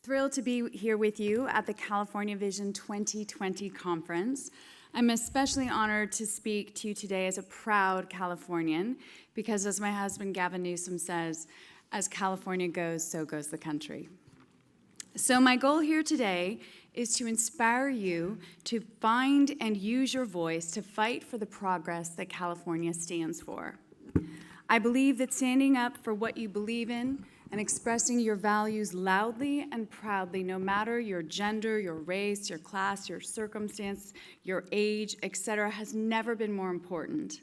Thrilled to be here with you at the California Vision 2020 conference. I'm especially honored to speak to you today as a proud Californian because, as my husband Gavin Newsom says, as California goes, so goes the country. So my goal here today is to inspire you to find and use your voice to fight for the progress that California stands for. I believe that standing up for what you believe in and expressing your values loudly and proudly, no matter your gender, your race, your class, your circumstance, your age, etc., has never been more important.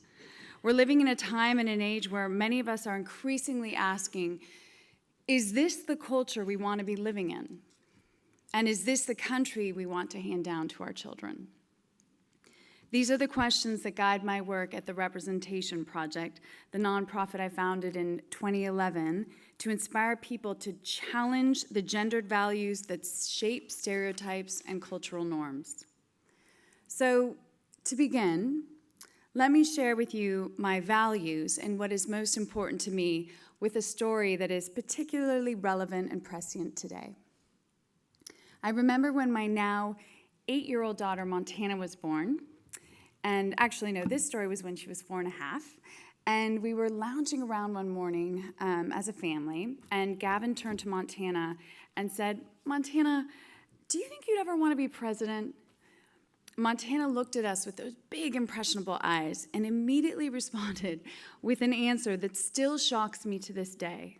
We're living in a time and an age where many of us are increasingly asking, is this the culture we want to be living in? And is this the country we want to hand down to our children? These are the questions that guide my work at the Representation Project, the nonprofit I founded in 2011, to inspire people to challenge the gendered values that shape stereotypes and cultural norms. So, to begin, let me share with you my values and what is most important to me with a story that is particularly relevant and prescient today. I remember when my now 8-year-old daughter, Montana, was born. And actually, no, this story was when she was 4.5. And we were lounging around one morning as a family, and Gavin turned to Montana and said, "Montana, do you think you'd ever want to be president?" Montana looked at us with those big, impressionable eyes and immediately responded with an answer that still shocks me to this day.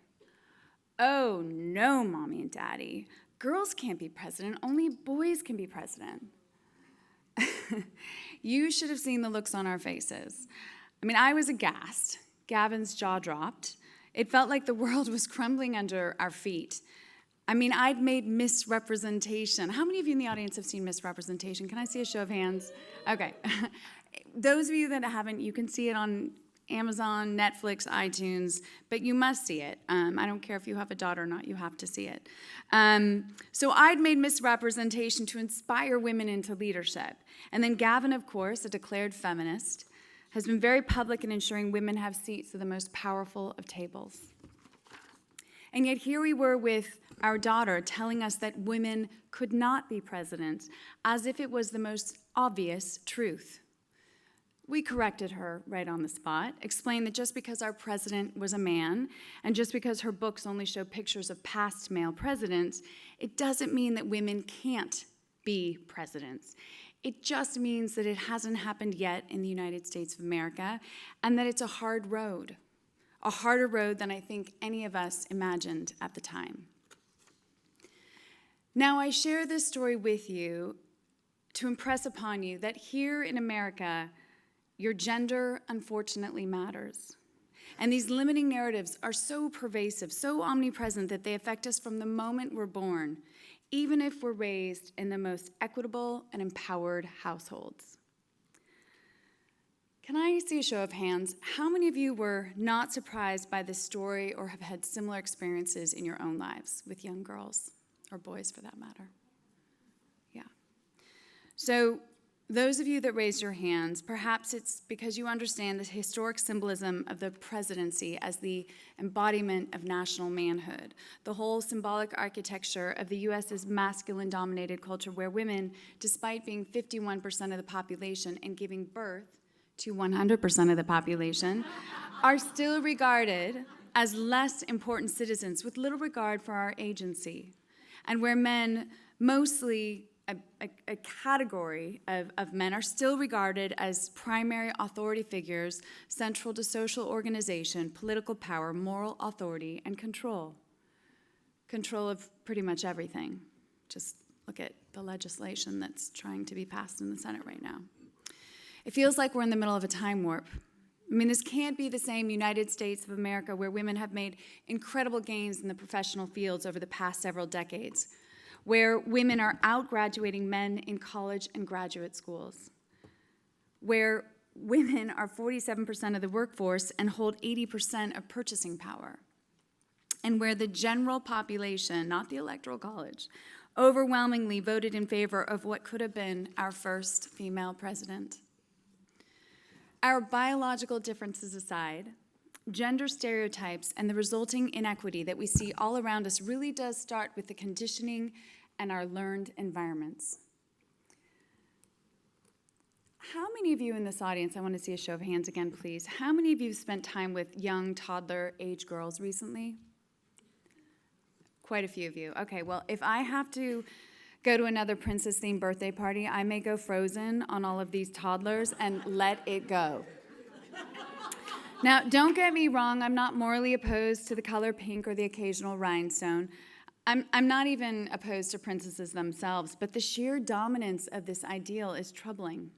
"Oh, no, Mommy and Daddy. Girls can't be president. Only boys can be president." You should have seen the looks on our faces. I mean, I was aghast. Gavin's jaw dropped. It felt like the world was crumbling under our feet. I mean, I'd made Misrepresentation. How many of you in the audience have seen Misrepresentation? Can I see a show of hands? Okay. Those of you that haven't, you can see it on Amazon, Netflix, iTunes, but you must see it. I don't care if you have a daughter or not, you have to see it. So I'd made Misrepresentation to inspire women into leadership. And then Gavin, of course, a declared feminist, has been very public in ensuring women have seats at the most powerful of tables. And yet here we were with our daughter telling us that women could not be presidents, as if it was the most obvious truth. We corrected her right on the spot, explained that just because our president was a man, and just because her books only show pictures of past male presidents, it doesn't mean that women can't be presidents. It just means that it hasn't happened yet in the United States of America, and that it's a hard road, a harder road than I think any of us imagined at the time. Now, I share this story with you to impress upon you that here in America, your gender, unfortunately, matters. And these limiting narratives are so pervasive, so omnipresent, that they affect us from the moment we're born, even if we're raised in the most equitable and empowered households. Can I see a show of hands? How many of you were not surprised by this story or have had similar experiences in your own lives with young girls, or boys for that matter? Yeah. So, those of you that raised your hands, perhaps it's because you understand the historic symbolism of the presidency as the embodiment of national manhood, the whole symbolic architecture of the U.S.'s masculine-dominated culture where women, despite being 51% of the population and giving birth to 100% of the population, are still regarded as less important citizens with little regard for our agency, and where men, mostly a category of men, are still regarded as primary authority figures central to social organization, political power, moral authority, and control. Control of pretty much everything. Just look at the legislation that's trying to be passed in the Senate right now. It feels like we're in the middle of a time warp. I mean, this can't be the same United States of America where women have made incredible gains in the professional fields over the past several decades, where women are out-graduating men in college and graduate schools, where women are 47% of the workforce and hold 80% of purchasing power, and where the general population, not the Electoral College, overwhelmingly voted in favor of what could have been our first female president. Our biological differences aside, Gender stereotypes and the resulting inequity that we see all around us really does start with the conditioning and our learned environments. How many of you in this audience, I want to see a show of hands again, please. How many of you have spent time with young toddler age girls recently? Quite a few of you. Okay, well, if I have to go to another princess-themed birthday party, I may go Frozen on all of these toddlers and let it go. Now, don't get me wrong, I'm not morally opposed to the color pink or the occasional rhinestone. I'm not even opposed to princesses themselves, but the sheer dominance of this ideal is troubling.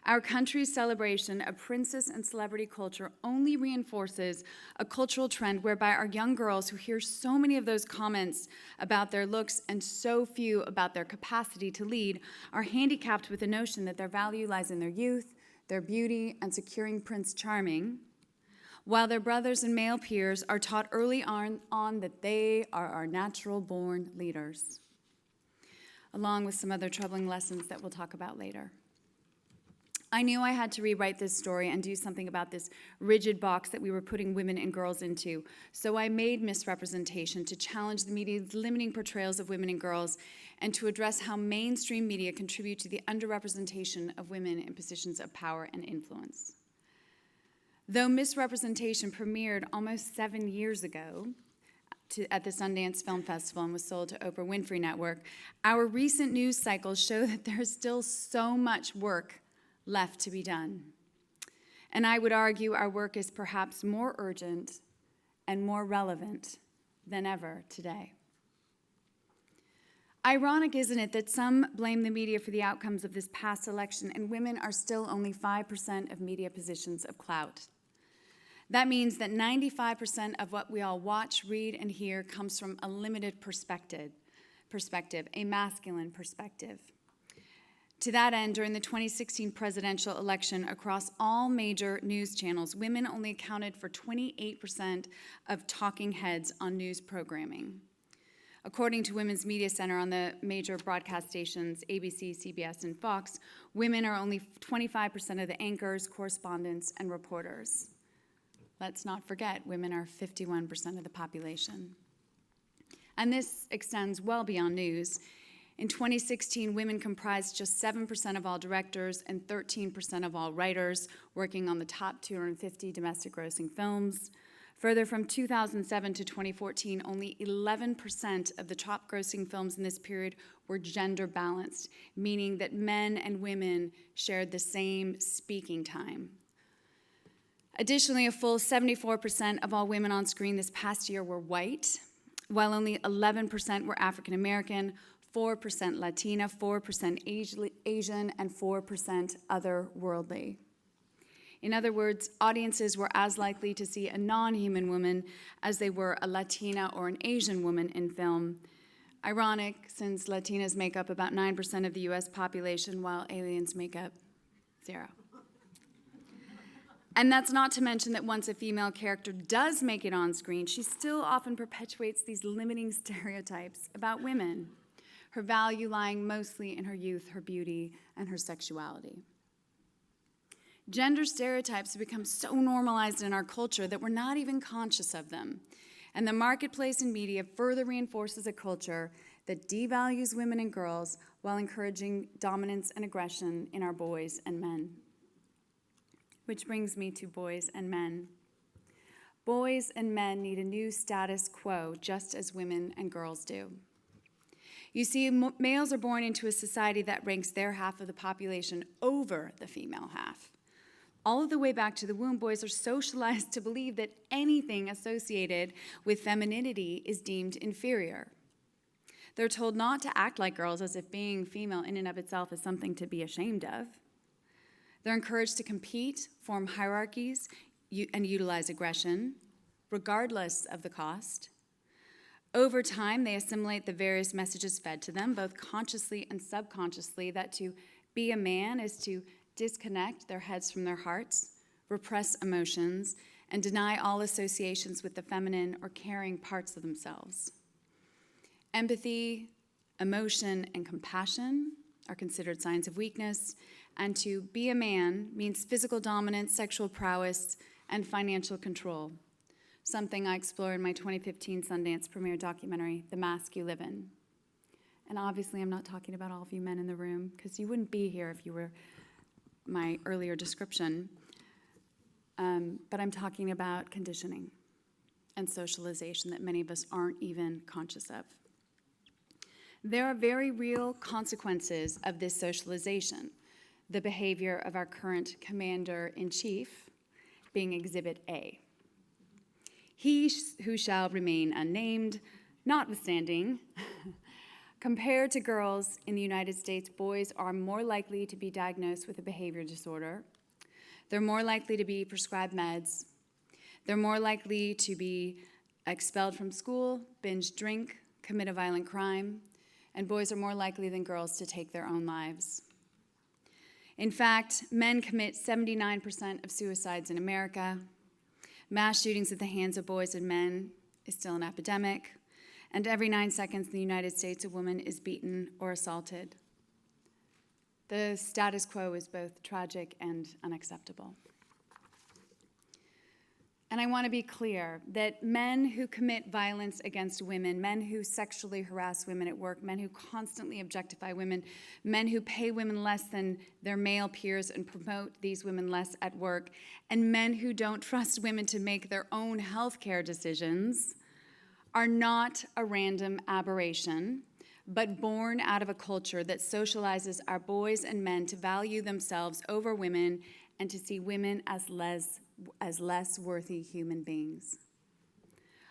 Our country's celebration of princess and celebrity culture only reinforces a cultural trend whereby our young girls who hear so many of those comments about their looks and so few about their capacity to lead are handicapped with the notion that their value lies in their youth, their beauty, and securing Prince Charming, while their brothers and male peers are taught early on that they are our natural-born leaders, along with some other troubling lessons that we'll talk about later. I knew I had to rewrite this story and do something about this rigid box that we were putting women and girls into. So I made Misrepresentation to challenge the media's limiting portrayals of women and girls and to address how mainstream media contribute to the underrepresentation of women in positions of power and influence. Though Misrepresentation premiered almost 7 years ago at the Sundance Film Festival and was sold to Oprah Winfrey Network, our recent news cycles show that there is still so much work left to be done. And I would argue our work is perhaps more urgent and more relevant than ever today. Ironic, isn't it, that some blame the media for the outcomes of this past election, and women are still only 5% of media positions of clout. That means that 95% of what we all watch, read, and hear comes from a limited perspective, a masculine perspective. To that end, during the 2016 presidential election, across all major news channels, women only accounted for 28% of talking heads on news programming. According to Women's Media Center on the major broadcast stations, ABC, CBS, and Fox, women are only 25% of the anchors, correspondents, and reporters. Let's not forget, women are 51% of the population. And this extends well beyond news. In 2016, women comprised just 7% of all directors and 13% of all writers working on the top 250 domestic grossing films. Further, from 2007 to 2014, only 11% of the top grossing films in this period were gender balanced, meaning that men and women shared the same speaking time. Additionally, a full 74% of all women on screen this past year were white, while only 11% were African American, 4% Latina, 4% Asian, and 4% otherworldly. In other words, audiences were as likely to see a non-human woman as they were a Latina or an Asian woman in film. Ironic, since Latinas make up about 9% of the US population, while aliens make up 0. And that's not to mention that once a female character does make it on screen, she still often perpetuates these limiting stereotypes about women, her value lying mostly in her youth, her beauty, and her sexuality. Gender stereotypes have become so normalized in our culture that we're not even conscious of them. And the marketplace and media further reinforces a culture that devalues women and girls while encouraging dominance and aggression in our boys and men. Which brings me to boys and men. Boys and men need a new status quo, just as women and girls do. You see, males are born into a society that ranks their half of the population over the female half. All of the way back to the womb, boys are socialized to believe that anything associated with femininity is deemed inferior. They're told not to act like girls, as if being female in and of itself is something to be ashamed of. They're encouraged to compete, form hierarchies, and utilize aggression, regardless of the cost. Over time, they assimilate the various messages fed to them, both consciously and subconsciously, that to be a man is to disconnect their heads from their hearts, repress emotions, and deny all associations with the feminine or caring parts of themselves. Empathy, emotion, and compassion are considered signs of weakness, and to be a man means physical dominance, sexual prowess, and financial control, something I explore in my 2015 Sundance premiere documentary, The Mask You Live In. And obviously, I'm not talking about all of you men in the room, because you wouldn't be here if you were my earlier description. But I'm talking about conditioning and socialization that many of us aren't even conscious of. There are very real consequences of this socialization, the behavior of our current commander-in-chief being Exhibit A. He who shall remain unnamed, notwithstanding, compared to girls in the United States, boys are more likely to be diagnosed with a behavior disorder. They're more likely to be prescribed meds. They're more likely to be expelled from school, binge drink, commit a violent crime, and boys are more likely than girls to take their own lives. In fact, men commit 79% of suicides in America. Mass shootings at the hands of boys and men is still an epidemic, and every 9 seconds in the United States, a woman is beaten or assaulted. The status quo is both tragic and unacceptable. And I want to be clear that men who commit violence against women, men who sexually harass women at work, men who constantly objectify women, men who pay women less than their male peers and promote these women less at work, and men who don't trust women to make their own healthcare decisions are not a random aberration, but born out of a culture that socializes our boys and men to value themselves over women and to see women as less worthy human beings.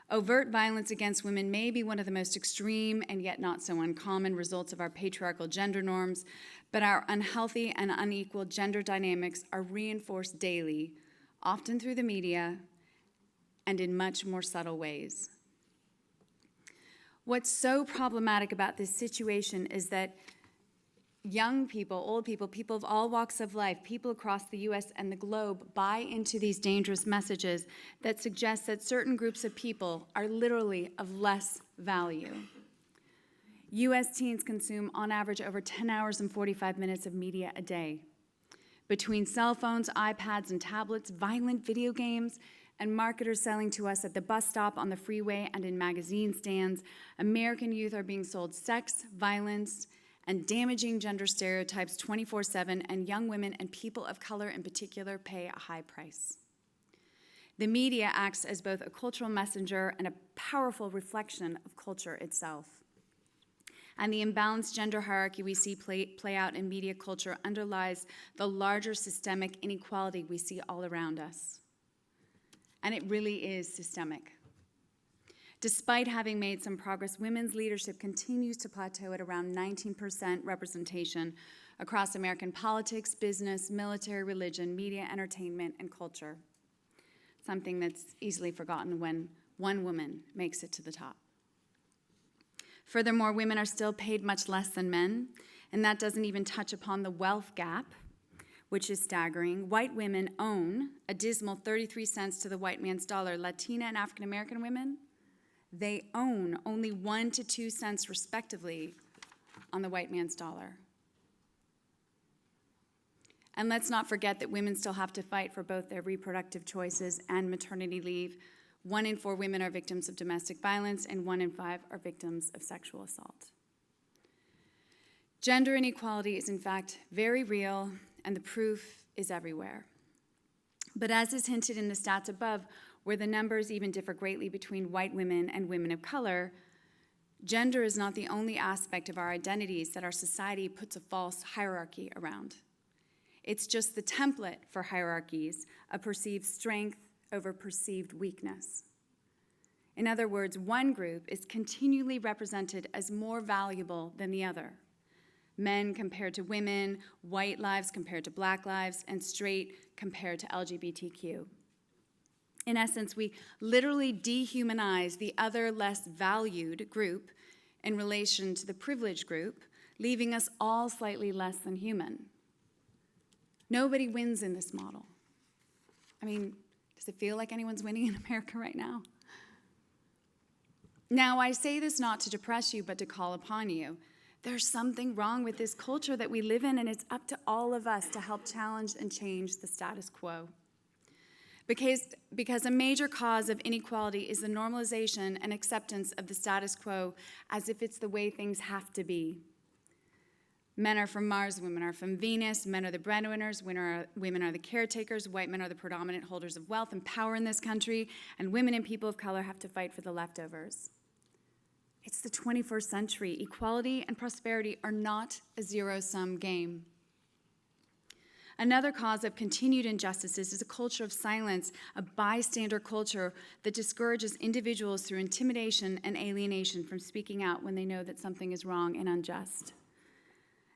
Overt violence against women may be one of the most extreme and yet not so uncommon results of our patriarchal gender norms, but our unhealthy and unequal gender dynamics are reinforced daily, often through the media, and in much more subtle ways. What's so problematic about this situation is that young people, old people, people of all walks of life, people across the US and the globe buy into these dangerous messages that suggest that certain groups of people are literally of less value. US teens consume, on average, over 10 hours and 45 minutes of media a day. Between cell phones, iPads, and tablets, violent video games, and marketers selling to us at the bus stop, on the freeway, and in magazine stands, American youth are being sold sex, violence, and damaging gender stereotypes 24/7, and young women and people of color in particular pay a high price. The media acts as both a cultural messenger and a powerful reflection of culture itself. And the imbalanced gender hierarchy we see play out in media culture underlies the larger systemic inequality we see all around us. And it really is systemic. Despite having made some progress, women's leadership continues to plateau at around 19% representation across American politics, business, military, religion, media, entertainment, and culture. Something that's easily forgotten when one woman makes it to the top. Furthermore, women are still paid much less than men, and that doesn't even touch upon the wealth gap, which is staggering. White women own a dismal 33 cents to the white man's dollar. Latina and African American women, they own only 1 to 2 cents respectively on the white man's dollar. And let's not forget that women still have to fight for both their reproductive choices and maternity leave. 1 in 4 women are victims of domestic violence, and 1 in 5 are victims of sexual assault. Gender inequality is in fact very real, and the proof is everywhere. But as is hinted in the stats above, where the numbers even differ greatly between white women and women of color, gender is not the only aspect of our identities that our society puts a false hierarchy around. It's just the template for hierarchies of perceived strength over perceived weakness. In other words, one group is continually represented as more valuable than the other. Men compared to women, white lives compared to black lives, and straight compared to LGBTQ. In essence, we literally dehumanize the other less valued group in relation to the privileged group, leaving us all slightly less than human. Nobody wins in this model. I mean, does it feel like anyone's winning in America right now? Now, I say this not to depress you, but to call upon you. There's something wrong with this culture that we live in, and it's up to all of us to help challenge and change the status quo. Because a major cause of inequality is the normalization and acceptance of the status quo as if it's the way things have to be. Men are from Mars, women are from Venus, men are the breadwinners, women are the caretakers, white men are the predominant holders of wealth and power in this country, and women and people of color have to fight for the leftovers. It's the 21st century. Equality and prosperity are not a zero-sum game. Another cause of continued injustices is a culture of silence, a bystander culture that discourages individuals through intimidation and alienation from speaking out when they know that something is wrong and unjust.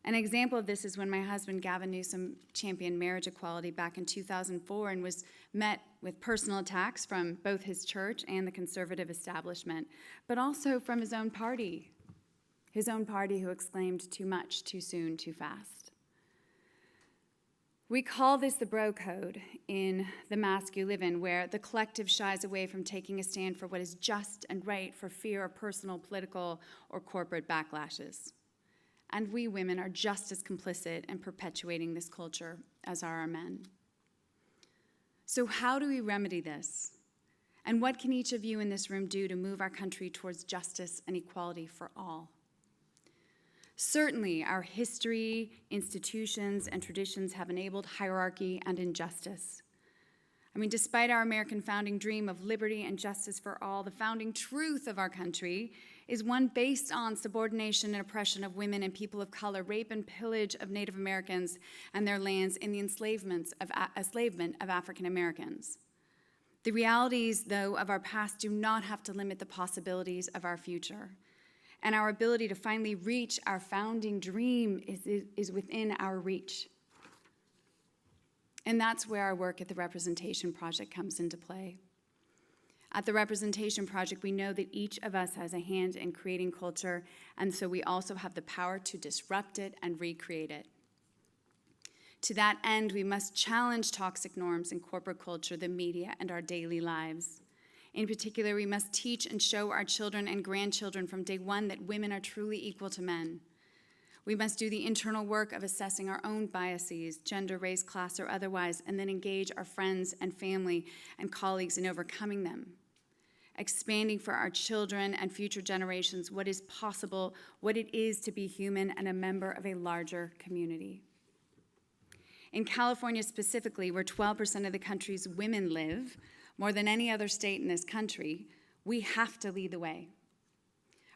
An example of this is when my husband, Gavin Newsom, championed marriage equality back in 2004 and was met with personal attacks from both his church and the conservative establishment, but also from his own party who exclaimed, "Too much, too soon, too fast." We call this the bro code in the mask you live in, where the collective shies away from taking a stand for what is just and right for fear of personal, political, or corporate backlashes. And we women are just as complicit in perpetuating this culture as are our men. So how do we remedy this? And what can each of you in this room do to move our country towards justice and equality for all? Certainly, our history, institutions, and traditions have enabled hierarchy and injustice. Despite our American founding dream of liberty and justice for all, the founding truth of our country is one based on subordination and oppression of women and people of color, rape and pillage of Native Americans and their lands, and the enslavement of African Americans. The realities, though, of our past do not have to limit the possibilities of our future. And our ability to finally reach our founding dream is within our reach. And that's where our work at the Representation Project comes into play. At the Representation Project, we know that each of us has a hand in creating culture, and so we also have the power to disrupt it and recreate it. To that end, we must challenge toxic norms in corporate culture, the media, and our daily lives. In particular, we must teach and show our children and grandchildren from day one that women are truly equal to men. We must do the internal work of assessing our own biases, gender, race, class, or otherwise, and then engage our friends and family and colleagues in overcoming them. Expanding for our children and future generations what is possible, what it is to be human and a member of a larger community. In California specifically, where 12% of the country's women live, more than any other state in this country, we have to lead the way.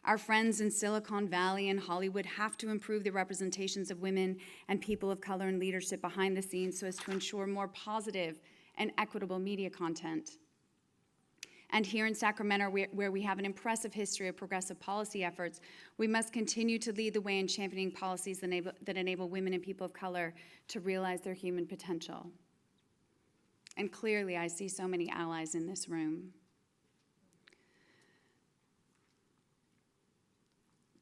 Our friends in Silicon Valley and Hollywood have to improve the representations of women and people of color in leadership behind the scenes so as to ensure more positive and equitable media content. And here in Sacramento, where we have an impressive history of progressive policy efforts, we must continue to lead the way in championing policies that enable women and people of color to realize their human potential. And clearly, I see so many allies in this room.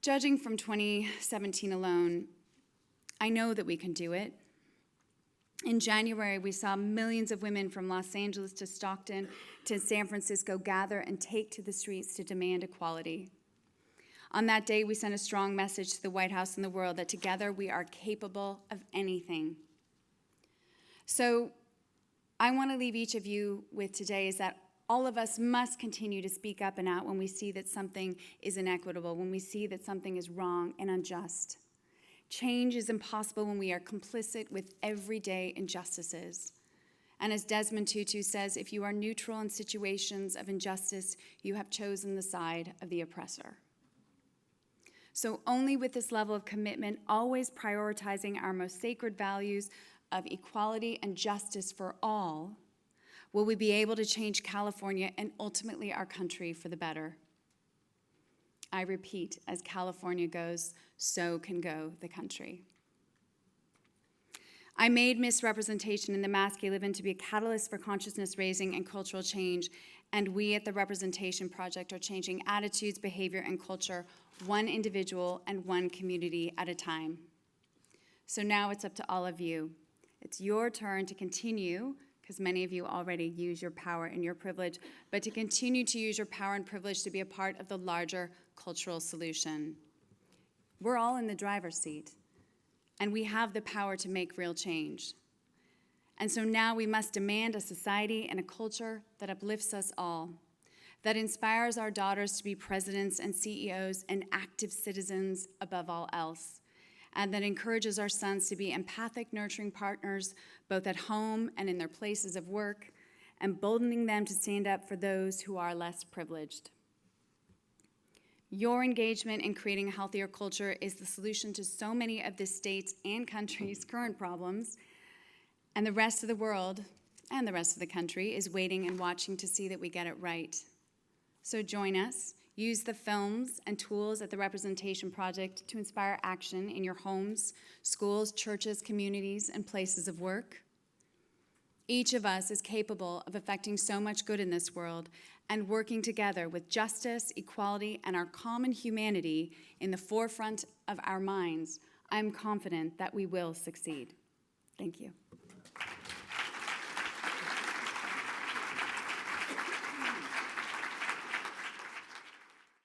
Judging from 2017 alone, I know that we can do it. In January, we saw millions of women from Los Angeles to Stockton to San Francisco gather and take to the streets to demand equality. On that day, we sent a strong message to the White House and the world that together we are capable of anything. So I want to leave each of you with today is that all of us must continue to speak up and out when we see that something is inequitable, when we see that something is wrong and unjust. Change is impossible when we are complicit with everyday injustices. And as Desmond Tutu says, if you are neutral in situations of injustice, you have chosen the side of the oppressor. So only with this level of commitment, always prioritizing our most sacred values of equality and justice for all, will we be able to change California and ultimately our country for the better. I repeat, as California goes, so can go the country. I made Misrepresentation in the Mask You Live In to be a catalyst for consciousness raising and cultural change, and we at the Representation Project are changing attitudes, behavior, and culture one individual and one community at a time. So now it's up to all of you. It's your turn to continue, because many of you already use your power and your privilege, but to continue to use your power and privilege to be a part of the larger cultural solution. We're all in the driver's seat, and we have the power to make real change. And so now we must demand a society and a culture that uplifts us all, that inspires our daughters to be presidents and CEOs and active citizens above all else, and that encourages our sons to be empathic, nurturing partners both at home and in their places of work, emboldening them to stand up for those who are less privileged. Your engagement in creating a healthier culture is the solution to so many of the state's and country's current problems, and the rest of the world and the rest of the country is waiting and watching to see that we get it right. So join us. Use the films and tools at the Representation Project to inspire action in your homes, schools, churches, communities, and places of work. Each of us is capable of affecting so much good in this world, and working together with justice, equality, and our common humanity in the forefront of our minds, I'm confident that we will succeed. Thank you.